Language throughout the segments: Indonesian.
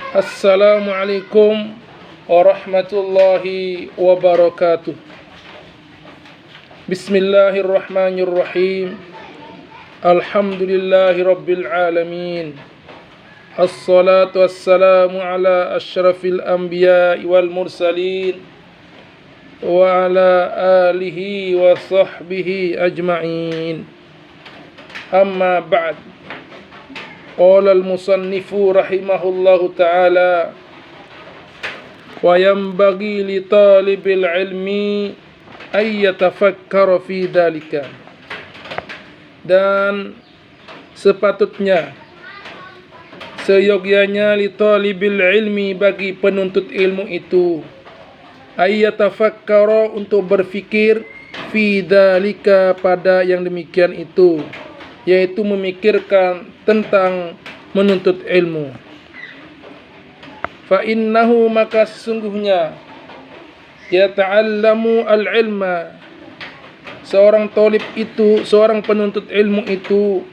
Assalamualaikum warahmatullahi wabarakatuh. Bismillahirrahmanirrahim. Alhamdulillahi rabbil alamin. Assalatu wassalamu ala asyrafil anbiya'i wal mursalin wa ala alihi wa sahbihi ajma'in. Amma ba'd. Qala al-musannifu rahimahullahu ta'ala wa yanbaghi li talibil ilmi ay yatafakkara fi dhalika. Dan sepatutnya, seyogyanya li talibil ilmi, bagi penuntut ilmu itu, ay yatafakkara, untuk berfikir, fi dhalika, pada yang demikian itu, yaitu memikirkan tentang menuntut ilmu. Fa innahu, maka sesungguhnya, yata'allamu al-ilma, seorang talib itu, seorang penuntut ilmu itu,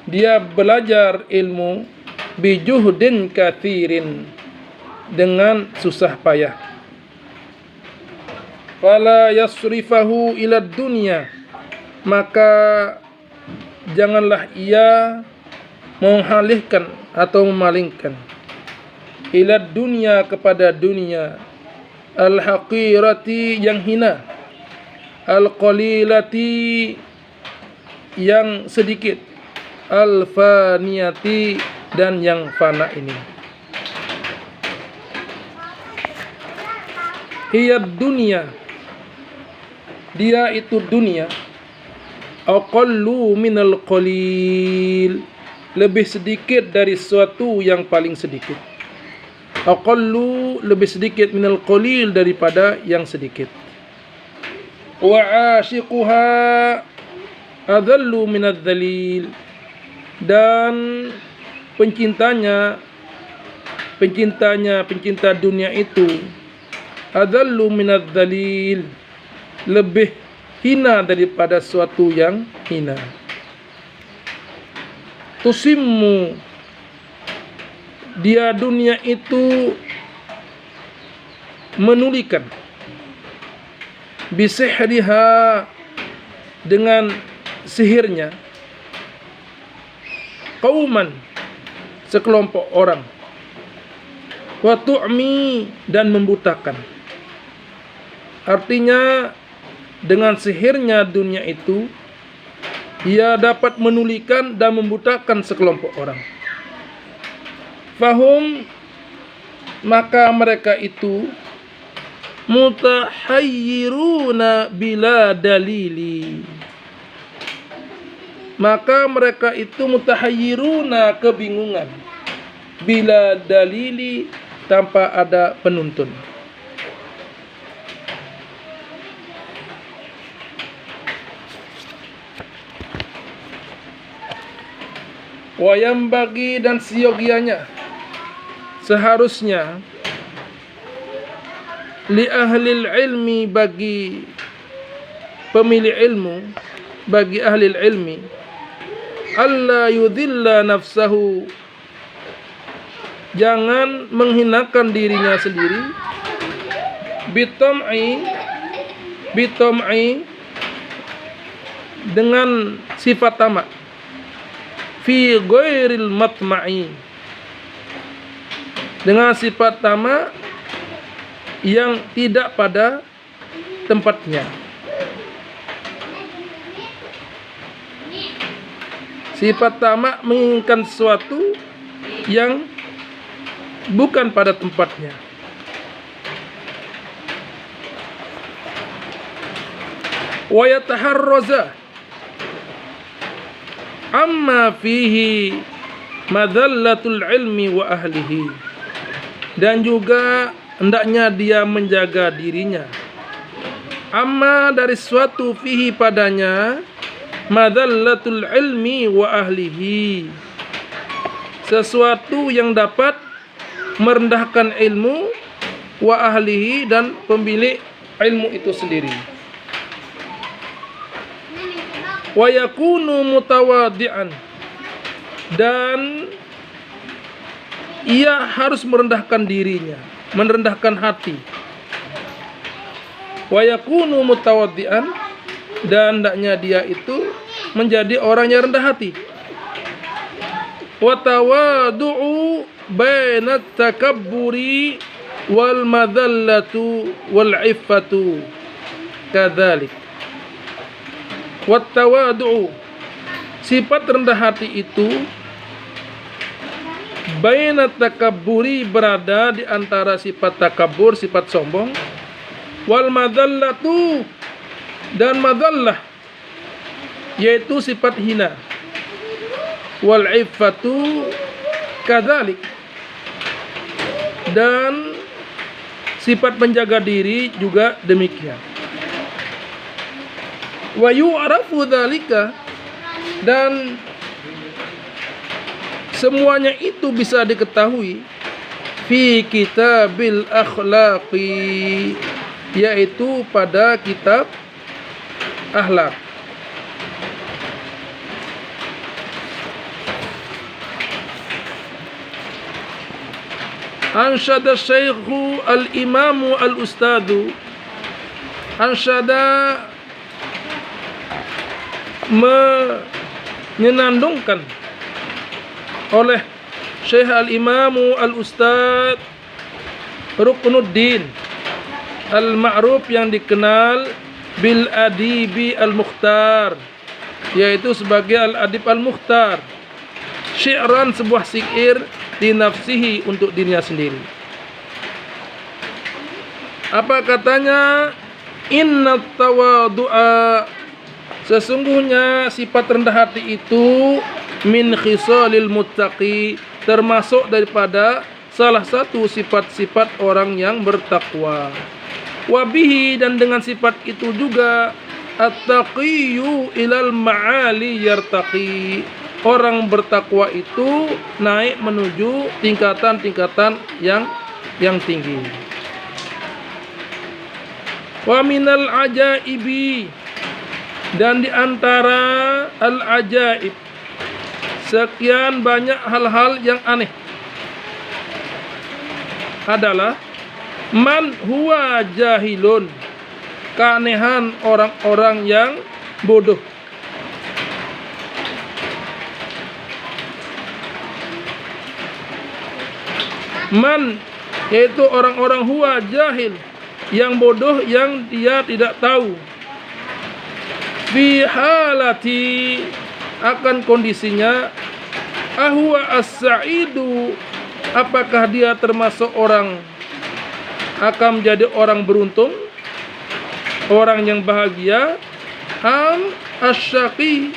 dia belajar ilmu bijuhdin kathirin, dengan susah payah. Fala yasrifahu ila dunya, maka janganlah ia mengalihkan atau memalingkan, ila dunia, kepada dunia, al-haqirati, yang hina, al-qalilati, yang sedikit, al-faniyati, dan yang fana ini. Hiya dunia, dia itu dunia, aqallu minal qalil, lebih sedikit dari sesuatu yang paling sedikit. Aqallu, lebih sedikit, minal qalil, daripada yang sedikit. Wa ashiquha adallu minadz dzalil, dan pencinta dunia itu, adallu minadz dzalil, lebih hina daripada sesuatu yang hina. Tusimmu, dia dunia itu menulikan, bisihriha, dengan sihirnya, qauman, sekelompok orang, wa tu'mi, dan membutakan. Artinya, dengan sihirnya dunia itu, ia dapat menulikan dan membutakan sekelompok orang. Fahum, maka mereka itu, mutahayyiruna bila dalili, maka mereka itu mutahayyiruna, kebingungan, bila dalili, tanpa ada penuntun. Wayam bagi, dan seyogyanya, seharusnya, li ahlil ilmi, bagi pemilik ilmu, bagi ahlil ilmi, alla yudhilla nafsahu, jangan menghinakan dirinya sendiri, bitam'i, dengan sifat tamak, fi ghairil matma'i, dengan sifat tamak yang tidak pada tempatnya. Sifat tamak menginginkan sesuatu yang bukan pada tempatnya. Wa yataharraza amma fihi madhallatul ilmi wa ahlihi, dan juga hendaknya dia menjaga dirinya, amma, dari suatu, fihi, padanya, madhallatul ilmi wa ahlihi, sesuatu yang dapat merendahkan ilmu, wa ahlihi, dan pemilik ilmu itu sendiri. Wa yakunu mutawadi'an, dan ia harus merendahkan dirinya, merendahkan hati. Wa yakunu mutawaddian, dan hendaknya dia itu menjadi orang yang rendah hati. Wa tawadu'u bainat takabburi wal madallatu wal iffatu kadzalik. Wa tawadu'u, sifat rendah hati itu bainat takabburi, berada di antara sifat takabbur, sifat sombong, wal madallatu, dan madallah, yaitu sifat hina, wal iffatu kadzalik, dan sifat menjaga diri juga demikian. Wa yu'rafu dzalika, dan semuanya itu bisa diketahui fi kitabil akhlaqi, yaitu pada kitab akhlak. Ansyada syekhu al-imamu al-ustadu, ansyada menyenandungkan oleh Syekh al-imamu al-ustad Ruknuddin al-ma'ruf, yang dikenal bil adibi al-mukhtar, yaitu sebagai al-adib al-mukhtar, syi'ran, sebuah syair di nafsihi, untuk dirinya sendiri. Apa katanya? Inna tawadu'a, sesungguhnya sifat rendah hati itu min khisalil muttaqi, termasuk daripada salah satu sifat-sifat orang yang bertakwa. Wabihi, dan dengan sifat itu juga at-taqiyyu ilal ma'ali yartaqi, orang bertakwa itu naik menuju tingkatan-tingkatan yang tinggi. Wa minal ajaibi, dan di antara al-ajaib, sekian banyak hal-hal yang aneh, adalah man huwa jahilun, keanehan orang-orang yang bodoh. Man, yaitu orang-orang huwa jahil, yang bodoh, yang dia tidak tahu. Fi halati, akan kondisinya, ahwa as-sa'idu, apakah dia termasuk orang akan menjadi orang beruntung, orang yang bahagia, am asyaqi,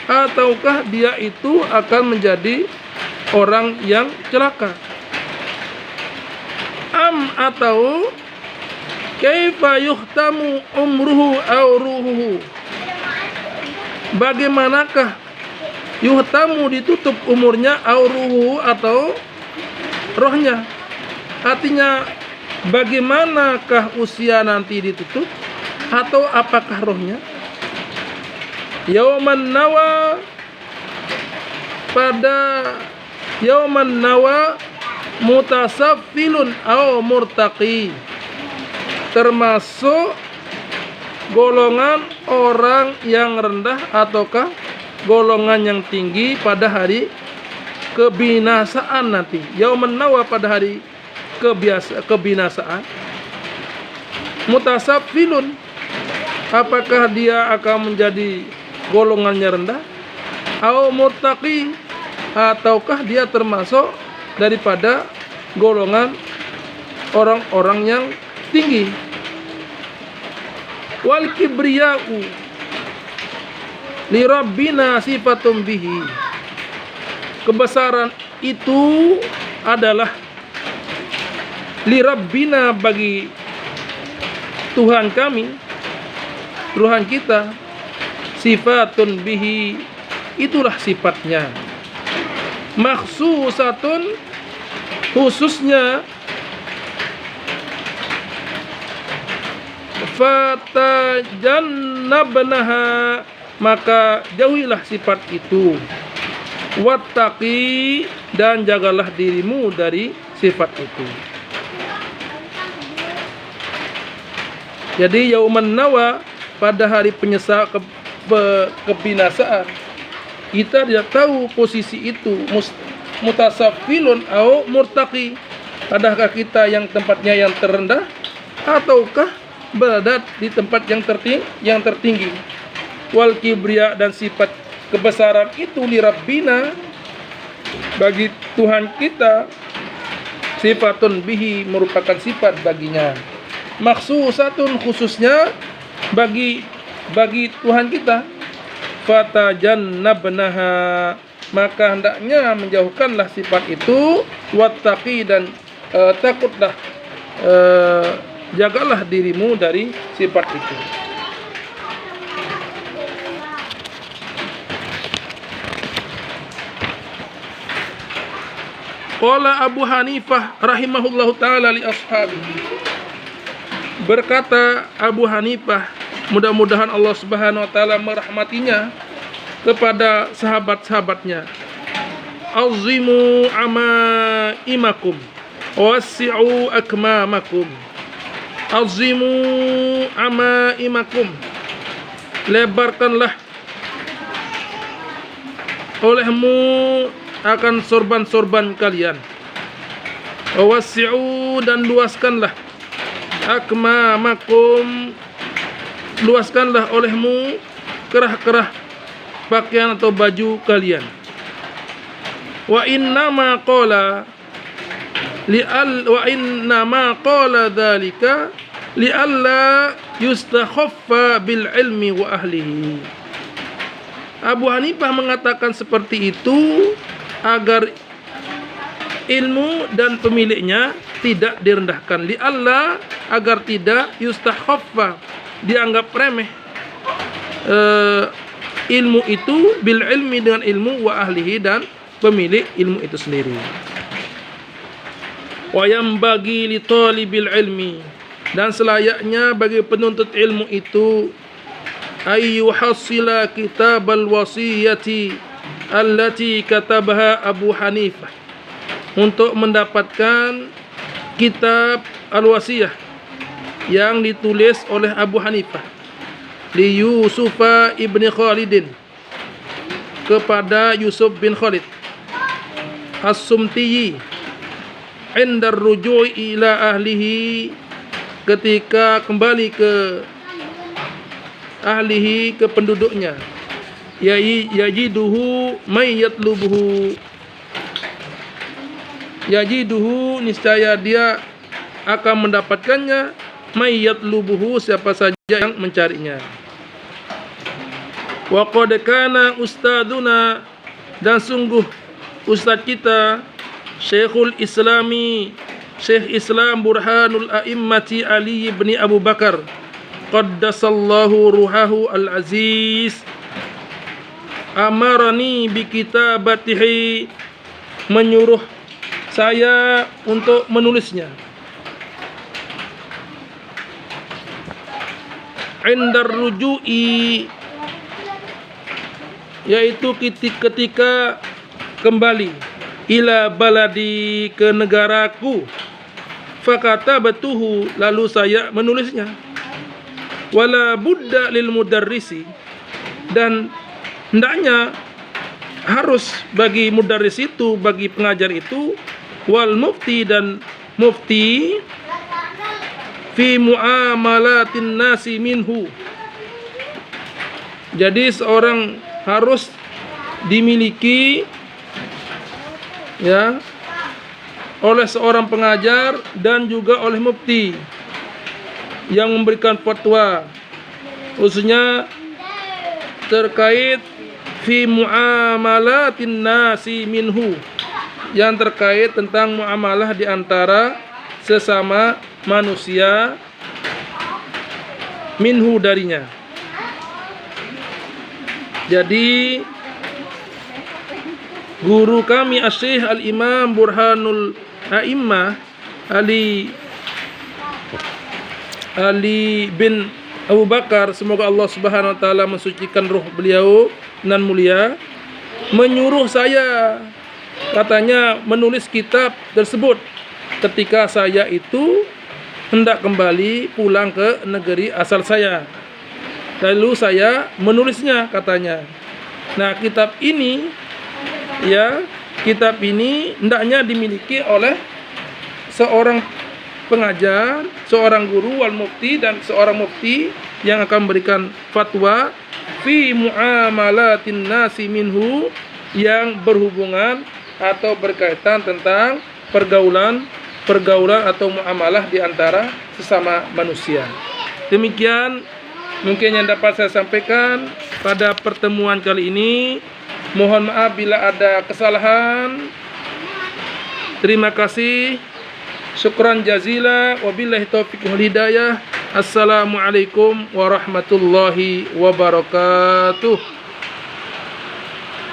ataukah dia itu akan menjadi orang yang celaka. Am, atau kaifa yuhtamu umruhu aw ruhuhu, bagaimanakah yuhtamu, ditutup umurnya, aw ruhuhu, atau rohnya. Artinya bagaimanakah usia nanti ditutup, atau apakah rohnya. Yauman nawa, pada yauman nawa mutasaffilun aw murtaqi, termasuk golongan orang yang rendah ataukah golongan yang tinggi pada hari kebinasaan nanti. Yauman nawa, pada hari kebinasaan. Mutasaffilun, apakah dia akan menjadi golongannya rendah, aw murtaqi, ataukah dia termasuk daripada golongan orang-orang yang tinggi. Wal kibriya'u li rabbina sifatun bihi, kebesaran itu adalah li rabbina, bagi Tuhan kami, Tuhan kita, sifatun bihi, itulah sifatnya, makhsusatun, khususnya, fatajannabnaha, maka jauhilah sifat itu, wattaqi, dan jagalah dirimu dari sifat itu. Jadi yauman nawa, pada hari kebinasaan, kita tidak tahu posisi itu mutasafilun atau murtaqi. Adakah kita yang tempatnya yang terendah ataukah berada di tempat yang tertinggi? Wal kibriya, dan sifat kebesaran itu li rabbina, bagi Tuhan kita, sifatun bihi, merupakan sifat baginya, maksusatun, khususnya bagi Tuhan kita. Fatajannabnaha, maka hendaknya menjauhkanlah sifat itu. Wattaqi, dan takutlah, jagalah dirimu dari sifat itu. Qala Abu Hanifah rahimahullahu ta'ala li ashabihi, berkata Abu Hanifah, mudah-mudahan Allah Subhanahu wa taala merahmatinya, kepada sahabat-sahabatnya, azimu amaimakum wasi'u akmamakum. Azimu amaimakum, lebarkanlah olehmu akan sorban-sorban kalian. Wasi'u, dan luaskanlah, akmamakum, luaskanlah olehmu kerah-kerah pakaian atau baju kalian. Wa innama qala dzalika li'alla yustakhaffa bil ilmi wa ahlihi. Abu Hanifah mengatakan seperti itu agar ilmu dan pemiliknya tidak direndahkan. Li'alla, agar tidak yustakhaffa, dianggap remeh, ilmu itu, bil ilmi, dengan ilmu, wa ahlihi, dan pemilik ilmu itu sendiri. Wa yambagi li talibil ilmi, dan selayaknya bagi penuntut ilmu itu, ayyuhassila kitabal wasiyati allati katabaha Abu Hanifah, untuk mendapatkan kitab al-wasiyah yang ditulis oleh Abu Hanifah li Yusufa ibni Khalidin, kepada Yusuf bin Khalid as-Sumtiyi, indar ruju'i ila ahlihi, ketika kembali ke ahlihi, ke penduduknya. Yajiduhu may yatlubuhu, yajiduhu, niscaya dia akan mendapatkannya, may yatlubuhu, siapa saja yang mencarinya. Wa qad kana ustaduna, dan sungguh ustaz kita, Syekhul Islami, Syekh Islam Burhanul A'immati Ali bin Abu Bakar qaddasallahu ruhahu al-aziz, amarani bi kitabatihi, menyuruh saya untuk menulisnya. Indar ruju'i, yaitu ketika kembali, ila baladi, ke negaraku, fakatabatuhu, lalu saya menulisnya. Wala budda lil mudarrisi, dan hendaknya harus bagi mudarris itu, bagi pengajar itu, wal mufti, dan mufti, fi muamalatin nasi minhu, jadi seorang harus dimiliki, ya, oleh seorang pengajar dan juga oleh mufti yang memberikan fatwa, khususnya terkait fi muamalatin nasi minhu, yang terkait tentang muamalah di antara sesama manusia, minhu, darinya. Jadi guru kami Asy-Syaikh Al-Imam Burhanul A'immah Ali bin Abu Bakar, semoga Allah Subhanahu wa taala mensucikan ruh beliau nan mulia, menyuruh saya, katanya, menulis kitab tersebut ketika saya itu hendak kembali pulang ke negeri asal saya. Lalu saya menulisnya, katanya. Nah, kitab ini hendaknya dimiliki oleh seorang pengajar, seorang guru wal mufti, dan seorang mufti yang akan memberikan fatwa fi muamalatin nasi minhu, yang berhubungan atau berkaitan tentang pergaulan atau muamalah di antara sesama manusia. Demikian mungkin yang dapat saya sampaikan pada pertemuan kali ini. Mohon maaf bila ada kesalahan. Terima kasih. Syukran jazila, wabillahi taufiq wal hidayah. Assalamualaikum warahmatullahi wabarakatuh.